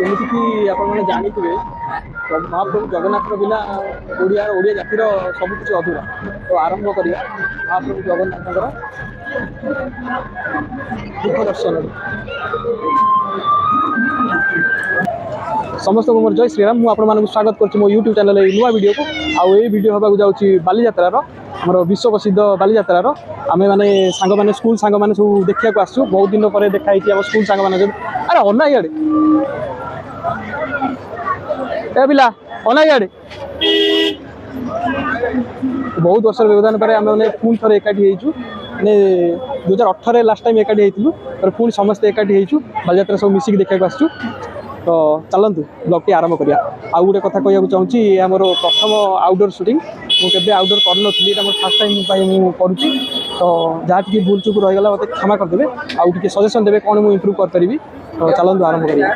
ଯେମିତିକି ଆପଣମାନେ ଜାଣିଥିବେ ମହାପ୍ରଭୁ ଜଗନ୍ନାଥଙ୍କ ବିନା ଓଡ଼ିଆ ଜାତିର ସବୁକିଛି ଅଧୁରା। ତ ଆରମ୍ଭ କରିବା ମହାପ୍ରଭୁ ଜଗନ୍ନାଥଙ୍କର ଦୁଃଖ ଦର୍ଶନରୁ। ସମସ୍ତଙ୍କୁ ମୋର ଜୟ ଶ୍ରୀରାମ। ମୁଁ ଆପଣମାନଙ୍କୁ ସ୍ୱାଗତ କରୁଛି ମୋ ୟୁଟ୍ୟୁବ୍ ଚ୍ୟାନେଲ୍ ଏଇ ନୂଆ ଭିଡ଼ିଓକୁ। ଆଉ ଏଇ ଭିଡ଼ିଓ ହେବାକୁ ଯାଉଛି ବାଲିଯାତ୍ରାର, ଆମର ବିଶ୍ୱ ପ୍ରସିଦ୍ଧ ବାଲିଯାତ୍ରାର। ଆମେମାନେ ସାଙ୍ଗମାନେ ସ୍କୁଲ ସାଙ୍ଗମାନେ ସବୁ ଦେଖିବାକୁ ଆସିଛୁ। ବହୁତ ଦିନ ପରେ ଦେଖା ହେଇଛି ଆମ ସ୍କୁଲ ସାଙ୍ଗମାନଙ୍କ ସହିତ। ଆରେ ଅନା ଇଆଡ଼େ ଏ ପିଲା ଅନା ଇଆଡ଼େ। ବହୁତ ବର୍ଷର ବ୍ୟବଧାନ ପରେ ଆମେମାନେ ପୁଣି ଥରେ ଏକାଠି ହେଇଛୁ। ମାନେ 2018ରେ ଲାଷ୍ଟ ଟାଇମ୍ ଏକାଠି ହେଇଥିଲୁ। ପୁଣି ସମସ୍ତେ ଏକାଠି ହେଇଛୁ ବାଲିଯାତ୍ରା ସବୁ ମିଶିକି ଦେଖିବାକୁ ଆସିଛୁ। ତ ଚାଲନ୍ତୁ ବ୍ଲଗ୍ଟି ଆରମ୍ଭ କରିବା। ଆଉ ଗୋଟେ କଥା କହିବାକୁ ଚାହୁଁଛି, ଆମର ପ୍ରଥମ ଆଉଟଡୋର୍ ସୁଟିଂ। ମୁଁ କେବେ ଆଉଟଡୋର୍ କରିନଥିଲି, ଏଇଟା ମୋର ଫାର୍ଷ୍ଟ ଟାଇମ୍ ପାଇଁ ମୁଁ କରୁଛି। ତ ଯାହା ଟିକେ ଭୁଲ ଚୁକ୍ ରହିଗଲା ମୋତେ କ୍ଷମା କରିଦେବେ। ଆଉ ଟିକେ ସଜେସନ୍ ଦେବେ କ'ଣ ମୁଁ ଇମ୍ପ୍ରୁଭ୍ କରିପାରିବି। ତ ଚାଲନ୍ତୁ ଆରମ୍ଭ କରିବା।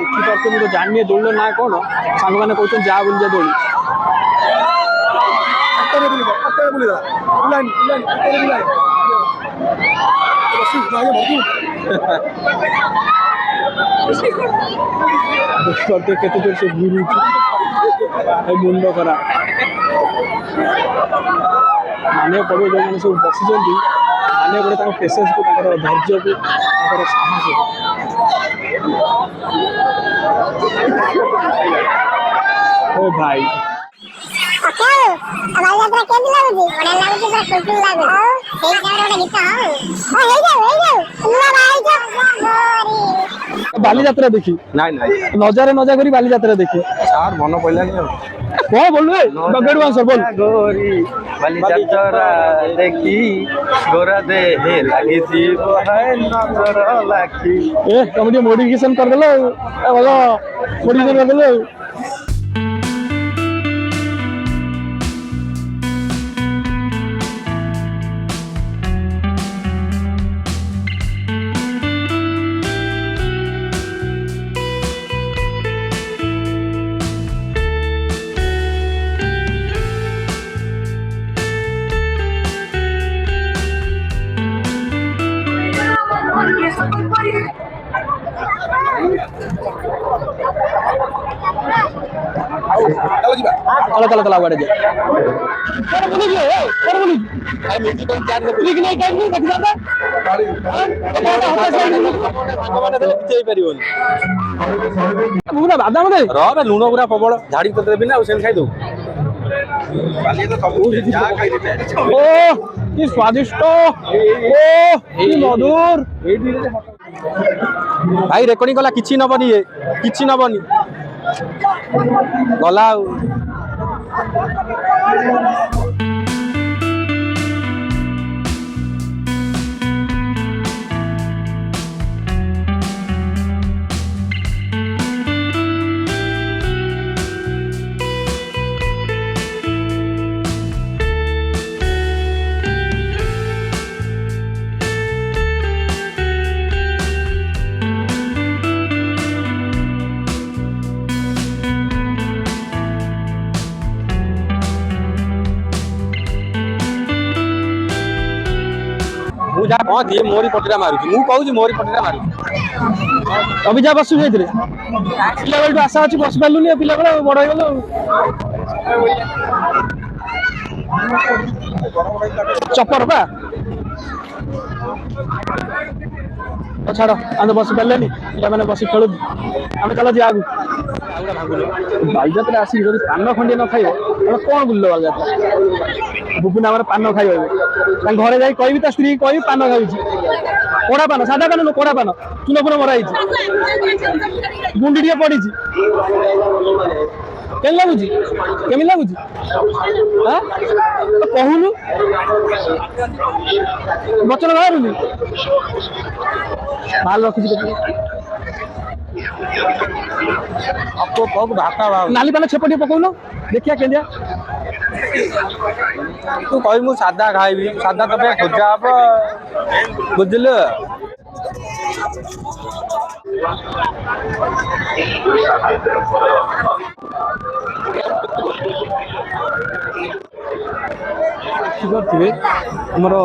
ଦେଖିପାରୁଛନ୍ତି ତ, ଜାଣିନି ଦୋଳିର ନାଁ କ'ଣ। ସାଙ୍ଗମାନେ କହୁଛନ୍ତି ଯା ବୁଲିଯିବା ଦୋଳି। କେତେ ଜୋର ସେ ଘୁରୁଛି, ମୁଣ୍ଡ ଖରା। ମାନିବାକୁ ପଡ଼ିବ ଯେଉଁମାନେ ସବୁ ବସିଛନ୍ତି, ମାନିବାକୁ ପଡ଼ିବ ତାଙ୍କ ପେସେନ୍ସକୁ, ତାଙ୍କର ଧୈର୍ଯ୍ୟକୁ, ତାଙ୍କର ସାହସକୁ। ओ भाई बालीजात्रा देखी नाई नाई नजारे नजा करी बालीजात्रा देखी यार मन पड़लानी कौन बोल रहे गगड़ू आंसर बोल गोरी बालीजात्रा देखी गोरा दे हे लगी जीव है नजर लाखी ए कमेडी मॉडिफिकेशन कर देलो ए बोलो मॉडिफिकेशन कर देलो। चलो चलो चलो आगे लुण पूरा प्रबल झाड़ी देवी ना खाई कि स्वादिष्ट मधुर भाई रेकर्डिंग कला किछि नबनी ये किछि नबनी गला मोरी पटिरा मारुची मु कहूँ मोरी पटिरा मारुची अभी जा बसु जाइए पिला बेलू आशा अच्छी बस पार्लुनि पिला बेल बड़ हो चपर पा छाड़ आम बस पारे पिला मैंने बस खेलु आम चल जा बालीजात्रा आसिक पान खंडे न खाइब आम कौन बुल बालीजात्रा बुबुन आम पान खाइब घरे जाई कहि ता स्त्री कहि पान खाई कोड़ा पान सादा पान कोड़ा पान चून फून मराई गुंडी टे पड़ी केम लगुच केमी लगुच कहूनु बचन बाहर माल रखी नाली पान छेप पकौन देखिया केंदिया तू कह सादा खाइबी सादा तो खोजा हम बुझल ଦେଖିପାରୁଥିବେ ଆମର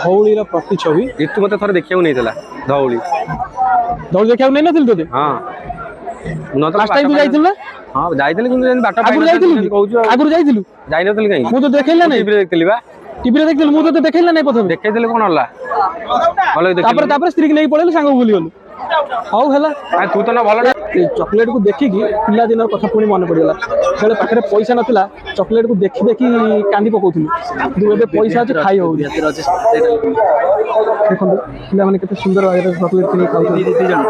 ଧଉଳିର ପ୍ରତିଛବି। ঋତୁ ମତେ ଥରେ ଦେଖିବାକୁ ନେଇଥିଲା ଧଉଳି। ଧଉଳି ଦେଖିବାକୁ ନେଇନଥିଲି ତୋତେ? ହଁ ଲାଷ୍ଟ ଟାଇମ୍ ତୁ ଯାଇଥିଲୁ ନା? ହଁ ଯାଇଥିଲି କିନ୍ତୁ ଯେମିତି ବାଟ ଆଗରୁ ଯାଇଥିଲୁ କି? କହୁଛୁ ଆଗରୁ ଯାଇଥିଲୁ? ଯାଇନଥିଲି କାହିଁକି? ମୁଁ ତ ଦେଖେଇଲା ନାହିଁ। ଟିଭିରେ ଦେଖିଥିଲି ବା। ଟିଭିରେ ଦେଖିଥିଲୁ, ମୁଁ ତୋତେ ଦେଖେଇଲା ନାହିଁ ପ୍ରଥମେ। ଦେଖେଇଥିଲି କଣ ହେଲା? ତାପରେ ସ୍ତ୍ରୀକି ନେଇକି ପଳେଇଲୁ, ସାଙ୍ଗକୁ ଭୁଲିଗଲୁ। ହଉ ହେଲା। ତୁ ତ ନା ଭଲ ଚକୋଲେଟକୁ ଦେଖିକି ପିଲାଦିନର କଥା ପୁଣି ମନେ ପଡ଼ିଗଲା। ସେତେବେଳେ ପାଖରେ ପଇସା ନଥିଲା, ଚକୋଲେଟକୁ ଦେଖି ଦେଖି କାନ୍ଦି ପକଉଥିଲି। କିନ୍ତୁ ଏବେ ପଇସା ଅଛି, ଖାଇ ହଉନି। ଦେଖନ୍ତୁ ପିଲାମାନେ କେତେ ସୁନ୍ଦର ଭାବରେ ଚକୋଲେଟ କିଣିକି ଖାଉଛନ୍ତି। ଦି ଜଣ।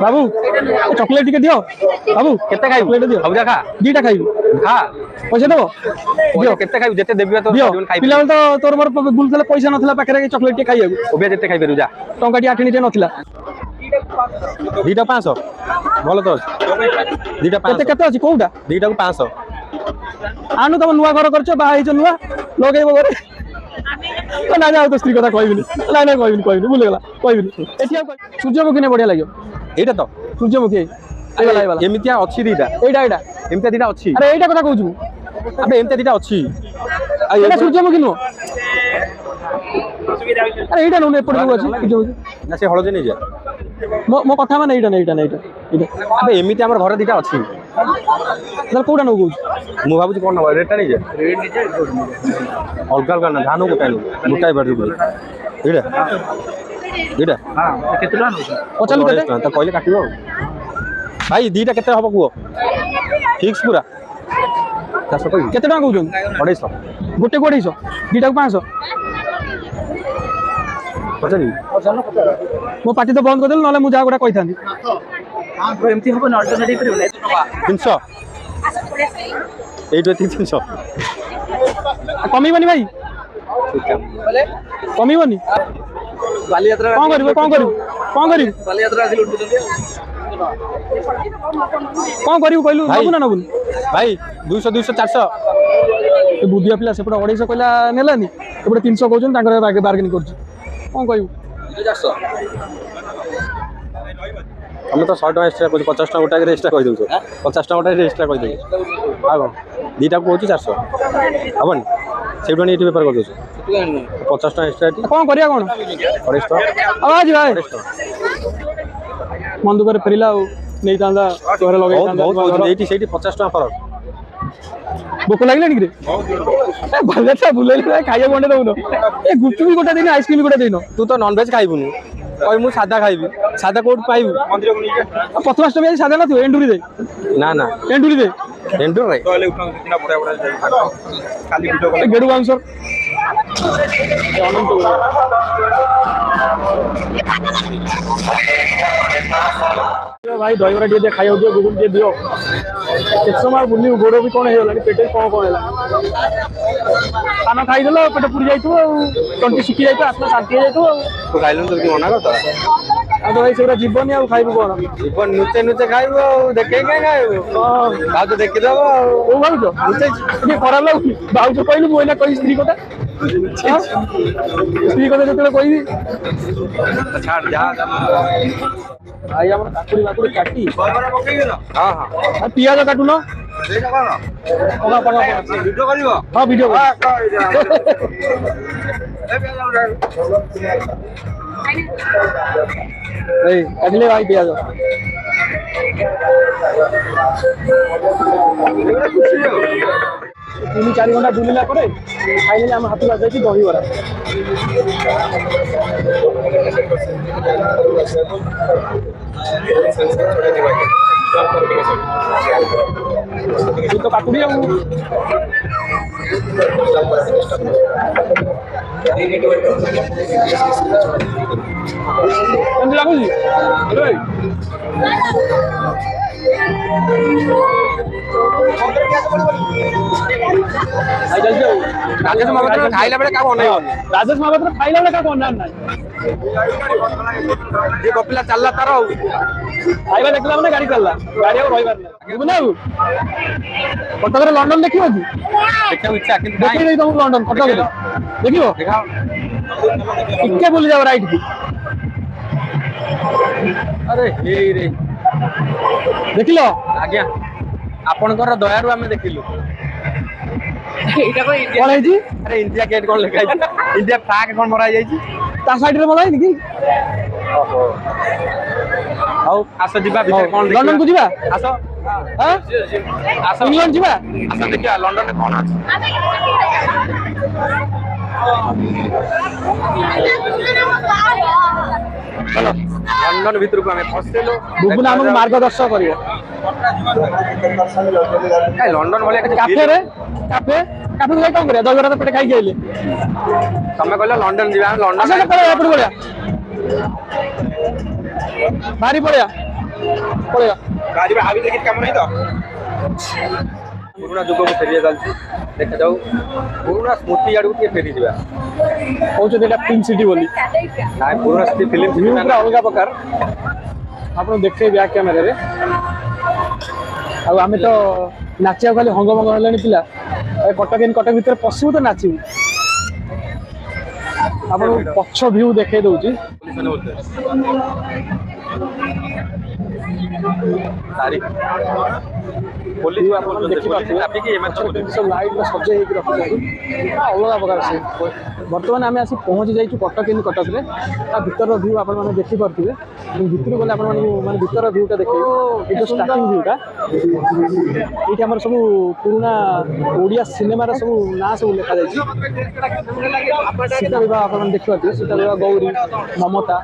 ବାବୁ ଚକୋଲେଟ ଟିକେ ଦିଅ। ବାବୁ କେତେ ଖାଇବୁ? ଚକୋଲେଟ ଦିଅ। ସବୁଜା ଖା। ଦିଟା ଖାଇବି। ଖା। ପଇସା ଦେବ? ଦିଅ। କେତେ ଖାଇବୁ? ଯେତେ ଦେବି ତ ଦିଅ। ପିଲାବେଳେ ତ ତୋର ମୋର ବୁଲୁଥିଲେ, ପଇସା ନଥିଲା ପାଖରେ ଚକୋଲେଟ ଟିକେ ଖାଇବାକୁ। ଓବିଆ ଯେତେ ଖାଇପାରିବୁ ଯା। ଟଙ୍କାଟି ଆଠିଣିଟେ ନଥିଲା। ଦିଟା 500 ଭଲ ତ ଅଛି। ଦିଟା 500 କେତେ ଅଛି କୋଉଟା? ଦିଟାକୁ 500 ଆଣୁ। ତମ ନୂଆ ଘର କରିଛ, ବାହା ହେଇଛ ନୂଆ, ଲଗେଇବ ଘରେ। ନାଇଁ ଆଉ ତ ସ୍ତ୍ରୀ କଥା କହିବିନି। ନାଇଁ କହିବିନି ଭୁଲିଗଲା, କହିବିନି। ଏଠି ଆଉ ସୂର୍ଯ୍ୟମୁଖୀ ନେ ବଢିଆ ଲାଗିବ। ଏଇଟା ତ ସୂର୍ଯ୍ୟମୁଖୀ ଏମିତିଆ ଅଛି ଦିଟା। ଏଇଟା ଏମିତିଆ ଦିଟା ଅଛି। ଆରେ ଏଇଟା କଥା କହୁଛୁ। ଆବେ ଏମିତିଆ ଦିଟା ଅଛି। ଏଇଟା ସୂର୍ଯ୍ୟମୁଖୀ ନୁହଁ। ଆରେ ଏଇଟା ନୁହଁ, ଏପଟେ ସବୁ ଅଛି। ନା ସେ ହଳଦୀ ନେଇଯା। ମୋ କଥା ମାନେ ଏଇଟା। ଆବେ ଏମିତି ଆମର ଘରେ ଦିଟା ଅଛି। ତାହେଲେ କୋଉଟା ନଉ କହୁଛୁ? ମୁଁ ଭାବୁଛି କଣ ନବା, ରେଡ୍ଟା ନେଇଯା। ଅଲଗା ନା ଧାନ ଗୋଟାଏ ଗୋଟାଏ ବାଟ ଏଇଟା କେତେ ଟଙ୍କା ନଉଛୁ? ପଚାରିଲୁ କେତେ ଟଙ୍କା କହିଲେ କାଟିବ ଆଉ। ଭାଇ ଦିଟା କେତେ ହବ କୁହ? ଫିକ୍ସ ପୁରା 400 କହିବି। କେତେ ଟଙ୍କା କହୁଛନ୍ତି? 250। ଗୋଟେ 250, ଦିଟାକୁ 500। ପଚାରିବି? ମୋ ପାଟି ତ ବନ୍ଦ କରିଦେଲୁ, ନହେଲେ ମୁଁ ଯାହା ଗୋଟେ କହିଥାନ୍ତି। ଏମିତି ହବ ନା? ଅଲ୍ଟରନେଟିଭ କରିବ 300। ଏଇଠୁ 300 କମିବନି ଭାଇ, କମିବନି। ବାଲିଯାତ୍ରା କଣ କରିବୁ? ବାଲିଯାତ୍ରା ଆସିଲେ ଉଠୁଛନ୍ତି। କଣ କରିବୁ କହିଲୁ? ନବୁ ନା ନବୁନି? ଭାଇ 200 400। ବୁଦ୍ଧିଆ ପିଲା ସେପଟେ 250 କହିଲା ନେଲାନି, ଏପଟେ 300 କହୁଛନ୍ତି, ତାଙ୍କର ବାର୍ଗେନିଂ କରୁଛି। କଣ କହିବୁ? 400। ତମେ ତ 100 ଟଙ୍କା ଏକ୍ସଟ୍ରା କହୁଛ, 50 ଟଙ୍କା ଗୋଟାକରେ ଏକ୍ସଟ୍ରା କହିଦେଉଛ। 50 ଟଙ୍କା ଗୋଟାକରେ ଏକ୍ସଟ୍ରା କହିଦେଉଛ। ଆଉ କ'ଣ ଦିଟାକୁ କହୁଛି 400 ହବନି? ସେଇଠୁ ଆଣି ଏଠି ବେପାର କରିଦେଉଛ। 50 ଟଙ୍କା ଏକ୍ସଟ୍ରା ଏଠି କ'ଣ କରିବା? କ'ଣ 250 ଟଙ୍କା? ଆଜି ଭାଇ ମନ ଦୁଃଖରେ ଫେରିଲା ଆଉ, ନେଇଥାନ୍ତା ଘରେ ଲଗେଇଥାନ୍ତା। ଏଇଠି ସେଇଠି 50 ଟଙ୍କା ଫରକ। ଭୋକ ଲାଗିଲାଣି କିରେ? ବାଲିଯାତ୍ରା ବୁଲେଇଲି, ଖାଇବା ଗଣ୍ଡେ ଦଉନ। ଏ ଗୁପଚୁପ୍ ଗୋଟେ ଦେଇନ, ଆଇସ୍କ୍ରିମ୍ ଗୋଟେ ଦେଇନ। ତୁ ତ ନନଭେଜ ଖାଇବୁନି, କହିବୁ ମୁଁ ସାଧା ଖାଇବି। ସାଧା କୋଉଠି ପାଇବୁ? ପ୍ରଥମାଷ୍ଟମୀ ଆଜି ସାଧା ନଥିବ, ଏଣ୍ଡୁରି ଦେ। ନା ଏଣ୍ଡୁରି ଦେ। ଏଣ୍ଡୁରି ଗେଡୁ ବାଉନ୍ସର ଭାଇ ଦହିବରା ଟିକେ ଦିଅ, ଖାଇବାକୁ ଦିଅ, ଗୁଗୁଲ ଟିକେ ଦିଅ। କେତେ ସମୟ ବୁଲିବୁ? ଗୋଡ଼ ବି କ'ଣ ହେଇଗଲାଣି, ପେଟରେ କ'ଣ ହେଲା? ପାନ ଖାଇଦେଲ, ପେଟ ପୁରି ଯାଇଥିବ ଆଉ, ତଣ୍ଟି ଶୁଖି ଯାଇଥିବ, ଆତ୍ମା ଶାନ୍ତି ହେଇଯାଇଥିବ ଆଉ। ତୁ ଖାଇଲୁନି, ତୁ ମନା କର। ଆଉ ତ ଭାଇ ସେଗୁଡ଼ା ଯିବନି, ଆଉ ଖାଇବୁ କ'ଣ? ଜୀବନ ନୁଚେ ଖାଇବୁ ଆଉ, ଦେଖେଇ କାଇଁ ଖାଇବୁ? ଭାଉଜ ଦେଖିଦବ ଆଉ। କୋଉ ଭାଉଜ? ଟିକେ ଖରାପ ଲାଗୁଛି। ଭାଉଜ କହିଲୁ, ମୁଁ ଏଇନା କହିବି ସ୍ତ୍ରୀ କଥା। ସ୍ତ୍ରୀ କଥା ଯେତେବେଳେ କହିବି। ଭାଇ ଆମର କାକୁଡି କାଟି, ପିଆଜ କାଟୁନ। ହଁ ଭିଡ଼ିଓ କାଟିଲେ ଭାଇ ପିଆଜ। 3-4 ଘଣ୍ଟା ବୁଲିଲା ପରେ ଫାଇନାଲି ଆମ ହାତକୁ ଆସିଯାଇଛି ଦହିବରା। ତୁ ତ କାକୁଡି ଆଉ କେମିତି ଲାଗୁଛି? ରାଜେଶ ମହାପାତ୍ର ଖାଇଲା ବେଳେ କାହାକୁ ଅନେଇବନି। ରାଜେଶ ମହାପାତ୍ର ଖାଇଲା ବେଳେ କାହାକୁ ଅନାର ନାହିଁ। ଯିଏ ଗପିଲା ଚାଲିଲା ତାର ଆଉ। ଖାଇବା ଦେଖିଲା ମାନେ ଗାଡି ଚାଲିଲା, ଗାଡି ଆଉ ରହିବାର ନାହିଁ। ଯିବୁନି ଆଉ? କଟକରେ ଲଣ୍ଡନ ଦେଖିବ କି? ଦେଖିବାକୁ ଇଚ୍ଛା, କିନ୍ତୁ ଦେଖେଇ ଦେଇ ତମକୁ ଲଣ୍ଡନ କଟକରେ ଦେଖିବ। ଟିକେ ବୁଲି ଯାଅ ରାଇଟ୍ କି, अरे हे रे ଦେଖିଲ आज्ञा आपणकर दयारू आम देखिलु ଏଇଟା କଣ ଇଣ୍ଡିଆ କଣ ହେଇଛି अरे इंडिया गेट कौन लिखा है इंडिया फ्लैग कौन मरा जाई ତା ସାଇଡରେ ମରା ହେଇନି କି ओहो ଆଉ ଆସ ଯିବା ଭିତରେ କଣ ଦେଖିବା ଲଣ୍ଡନ କୁ ଯିବା ଆସ ହଁ ଆସ ଇଂଲଣ୍ଡ ଯିବା ଆସ ଦେଖିବା ଲଣ୍ଡନରେ କଣ ଅଛି चलो लंडन भीतर को हमें फसेलो ବୁବୁନା ଆମକୁ ମାର୍ଗଦର୍ଶନ କରିବ ए लंडन भले किसी କାଫେ ରେ କାଫେ କାଫେ ଯାଇ କଣ କରିବା ଦହିବରା ତ ପେଟେ ଖାଇକି ଆଇଲେ तमे कहले लंडन जीवा ଆସ लंडन କେତେବେଳେ ଏପଟେ ପଳେଇବା ବାହାରି ପଳେଇବା ପଳେଇବା गाड़ी में आवी देखि काम नहीं तो पुराना जुग को फेरिया चलती देखा जाऊ पुराना स्मृति आड़ू के फेरी जीवा କହୁଛନ୍ତି ଏଇଟା ପିଙ୍କ୍ ସିଟି ବୋଲି ना पुराना सिटी फिल्म ଭିଉ ପୁରା ଅଲଗା ପ୍ରକାର ଆପଣ ଦେଖେଇ ବ୍ୟାକ୍ କ୍ୟାମେରାରେ ଆଉ ଆମେ ତ ନାଚିବାକୁ ଖାଲି ହଙ୍ଗମଙ୍ଗ ହେଲାଣି ପିଲା ଏ କଟକ ଭିତରେ ପଶିବୁ ତ ନାଚିବୁ ଆପଣଙ୍କୁ ପଛ ଭିଉ ଦେଖେଇ ଦଉଛି पुलिस ने बोलते तारीख पुलिस ଭିଉ ने ଆପଣ बोलते ଦେଖିପାରୁଥିବେ ट्रैफिक ये मत ପଛରେ କେମିତି ସବୁ ଲାଇଟ୍ ସଜେଇ ହେଇକି ରଖିଛନ୍ତି ଅଲଗା ପ୍ରକାର ସେ ବର୍ତ୍ତମାନ ଆମେ ଆସି ପହଞ୍ଚି ଯାଇଛୁ କଟକରେ ତା ଭିତରର ଭିଉ ଆପଣମାନେ ଦେଖିପାରୁଥିବେ ଭିତରକୁ ଗଲେ ଆପଣମାନଙ୍କୁ ମାନେ ଭିତର ଭିଉଟା ଦେଖେଇବୁ ଏଇ ଯେଉଁ ଷ୍ଟାର୍ଟିଂ ଭିଉଟା ଏଇଠି ଆମର ସବୁ ପୁରୁଣା ଓଡ଼ିଆ ସିନେମାର ସବୁ ନାଁ ସବୁ ଲେଖାଯାଇଛି ସୀତା ବିବାହ ଆପଣମାନେ ଦେଖିପାରୁଥିବେ ସୀତା ବିବାହ ଗୌରୀ ମମତା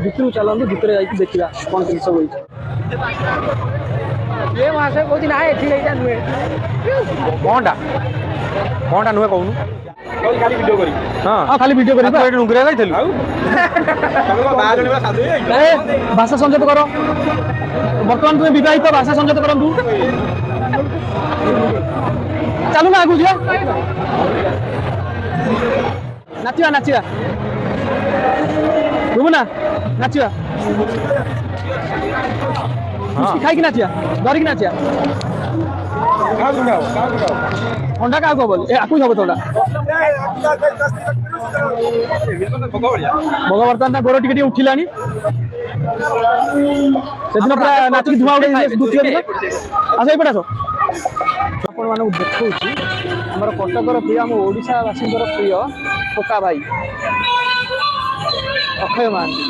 ଭିତରକୁ ଚାଲନ୍ତୁ ଭିତରେ ଯାଇକି ଦେଖିବା କ'ଣ କେମିତି ସବୁ ହେଇଛି ଏ ମାସ କହୁଛି ନା ଏଠି ଏଇଟା ନୁହେଁ कौनटा कौनटा नुहे कहूनु खाली वीडियो करी हां ହଁ ଖାଲି ଭିଡ଼ିଓ କରିବା एट नुगरे गइथलु ଭାଷା ସଂଯୋଗ କର ବର୍ତ୍ତମାନ ତୁମେ ବିବାହିତ ଭାଷା ସଂଯୋଗ କରନ୍ତୁ ଚାଲୁ ନା ଆଗକୁ ଯିବା ନାଚିବା ବୁବୁନା ନାଚିବା ଖାଇକି ନାଚିବା ଧରିକି ନାଚିବା ଥଣ୍ଡା କାହାକୁ ହବ ଆକୁ ହବ ଥଣ୍ଡା ଭଗ ବର୍ତ୍ତମାନ ତା ଗୋଡ଼ ଟିକେ ଟିକେ ଉଠିଲାଣି ସେଦିନ ପୁରା ନାଚିକି ଧୂଆଁ ଉଡ଼େଇ ଦୁଃଖ ଦିନ ଆସ ଏଇପଟେ ଆସ ଆପଣମାନଙ୍କୁ ଦେଖାଉଛି ଆମର କଟକର ପ୍ରିୟ ଆମ ଓଡ଼ିଶାବାସୀଙ୍କର ପ୍ରିୟ ଟୋକା ଭାଇ ଅକ୍ଷୟ ମହାନ୍ତି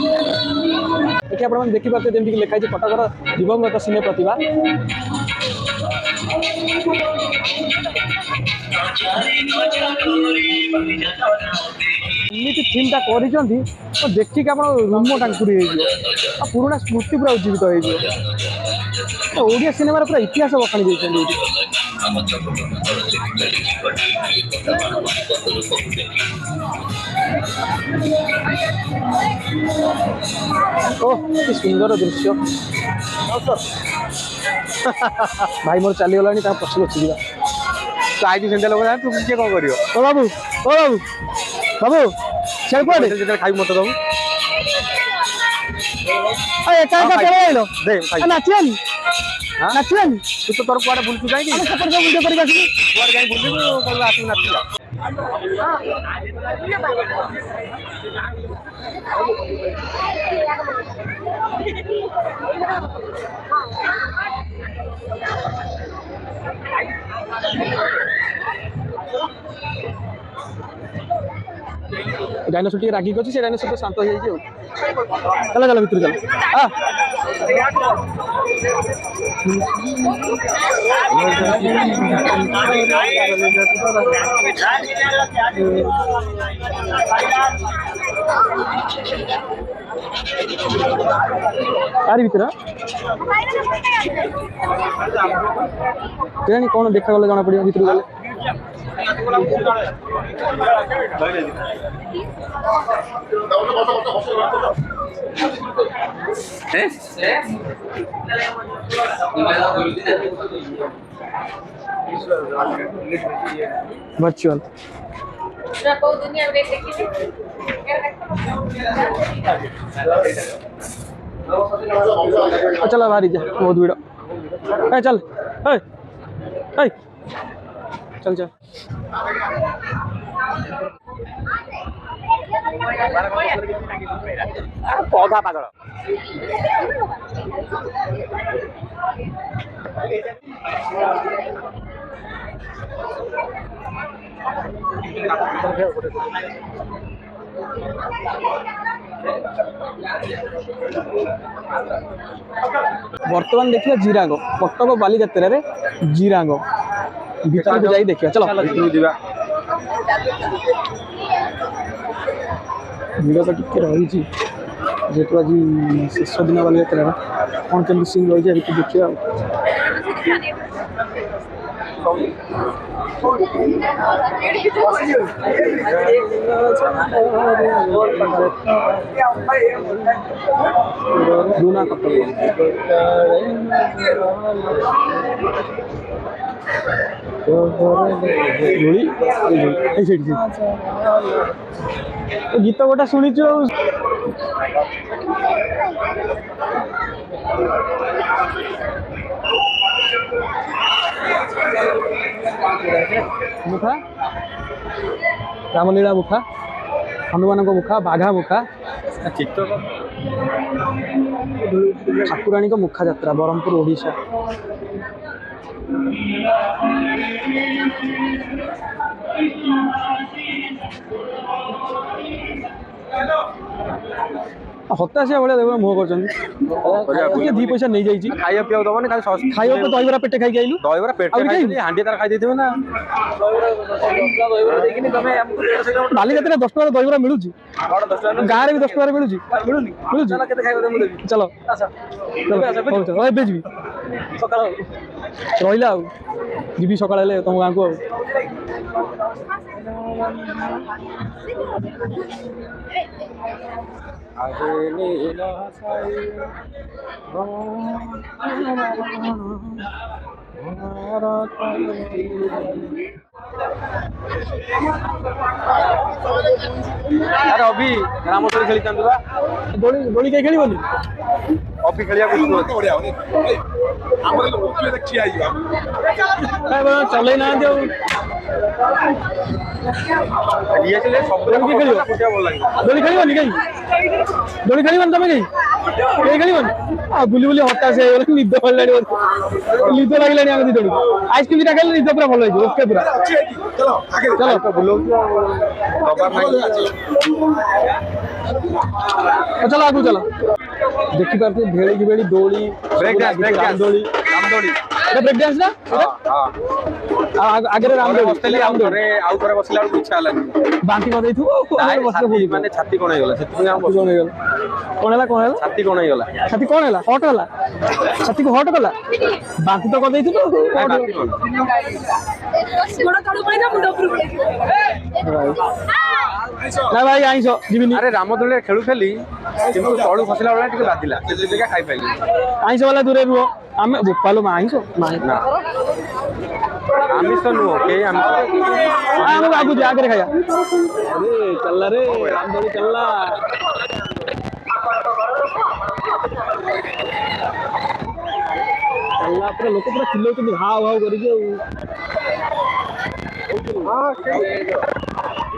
ଏଠି ଆପଣମାନେ ଦେଖିପାରୁଥିବେ ଯେମିତିକି ଲେଖା ହେଇଛି କଟକର ଦିବଙ୍ଗତ ସିନେ ପ୍ରତିଭା ଏମିତି ଥିମ୍ଟା କରିଛନ୍ତି ତ ଦେଖିକି ଆପଣ ରୁମ ଟାଙ୍କୁରି ହେଇଯିବ ଆଉ ପୁରୁଣା ସ୍ମୃତି ପୁରା ଉଜ୍ଜୀବିତ ହେଇଯିବ ତ ଓଡ଼ିଆ ସିନେମାର ପୁରା ଇତିହାସ ବଖାଣି ଦେଇଛନ୍ତି ଏଇଠି ଓ କି ସୁନ୍ଦର ଦୃଶ୍ୟ ଭାଇ ମୋର ଚାଲିଗଲାଣି ତା ପଛକୁ ଯିବା आईटी सेंटर लोग तू किए कौन करियो ओ बाबू चल कुआडे जेते खाइ मत दबु ए एका एका चले आइलो दे खाइ नाचियन हां नाचियन तू तो तोर कुआडे बुलतु जाई कि हम सफर का वीडियो करके आसी कुआडे जाई बुलबु कोन आसु नाचिला डायनासोर टी रागी अछि से डायनासोर शांत हो जाई चल चल भीतर चल हां आरी भीतर केनी कोन देखा गले जाना पड़ियो भीतर गले वर्चुअल चल बाहरी जा बहुत भीड़ चल चल चल ପୌଧା ପାଗଳ बर्तमान देखिए जिरांग कटक बालीजात्रा रे जिरांग भीतर को जाई देखिए चलो भिड़ तो टिके रही जेहेतु आज शेष दिन बालीजात्रा कौन केमती सीन रही है देखिए लूना गीत गोटा शुणीचु मुखा रामलीला मुखा हनुमान मुखा बाघा मुखा ठाकुराणी मुखा यात्रा ब्रह्मपुर ओडिशा हताशिया भाई देख मुह कर दी पैसा नहीं जाइए खाइया पिया दबनी खाइबा तो दहीबरा पेटे खाई आइलु दहीबरा पेटे हांडी तार खाई देथिबे ना बालीजात्रा 10 टका दहीबरा मिलू गाँव में भी 10 टका मिलू चलो जी रहा जी सका तुम गाँव को अरे अभी रामदोली खेली दोली दोली कहीं खेल अभी खेलिया चल ना दोली खेल कहीं दोली खेल तुम कहीं खेल बुली बुली हताश निद पड़ा निद लगे आगे दी आइसक्रीम दिटा खाइले निद पूरा भल ओके पूरा चलो आगू चलो देखी पार्थे भेड़ी की बेड़ी दोली रामदोली ब्रेक डांस ना आगे रामदोली बसली आउ थरे बसला इच्छा हलानी बांकी कर देथु माने छाती कोन हेगला कौन है छाती कोन हेगला छाती कौन है हट है छाती को हट गला बांकी तो कर देथु ना भाई आइस जीविनी अरे रामदोली खेलु खेली किंतु तळु फसला वाला टिके बादिला से जगह खाई पाइली आइस वाला दूरे रुह आमे गोपालो आइस ना आमिष तो नुह के हम आगु जा आगे खाया अरे चलला रे रामदोली चलला चलला पूरा लोक पूरा चिल्लो तो भाव भाव करी जे हां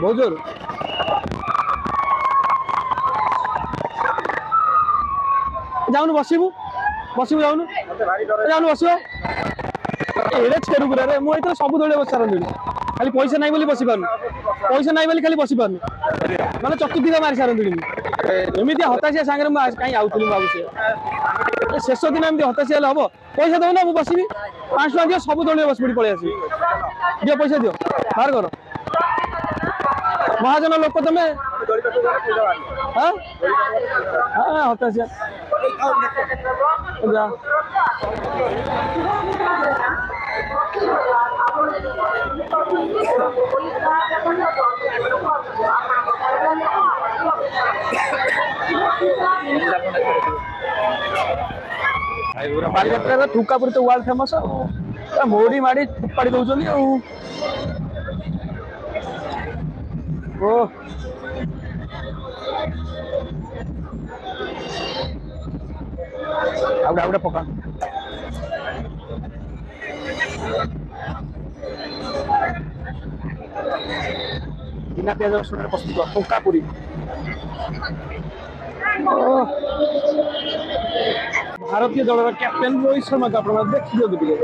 बहुत जोर जाऊनु बसिबु जाऊनु बसिबो एड़े छेरु गुरा रे मु एतो सब दळे बसारन खाली पैसा नाही बोली बसी पारनु पैसा नाही बोली खाली बसी पारनु माने चतुर्दिगा मारी सारन एमिति हताशिया सांगे मु काई आउतली बाबू से शेष दिन एमिति हताशिया हबो पैसा दो ना मु बसिबी 5 टका दियो सब दळे बस पड़ी पळे आसी दियो पैसा दियो बाहर करो महाजन लोक तमे हां हां हताशिया जा बालीजात्रा थुकापुरी तो वर्ल्ड फेमस मोड़ी माड़ी पाड़ी दौरान आउडा पका ବିନା ପିଆଜ ରସୁଣରେ ପ୍ରସ୍ତୁତ ଟଙ୍କା ପୁରୀ। ଭାରତୀୟ ଦଳର କ୍ୟାପ୍ଟେନ୍ ରୋହିତ ଶର୍ମାକୁ ଆପଣମାନେ ଦେଖିଦିଅନ୍ତୁ ଟିକେ।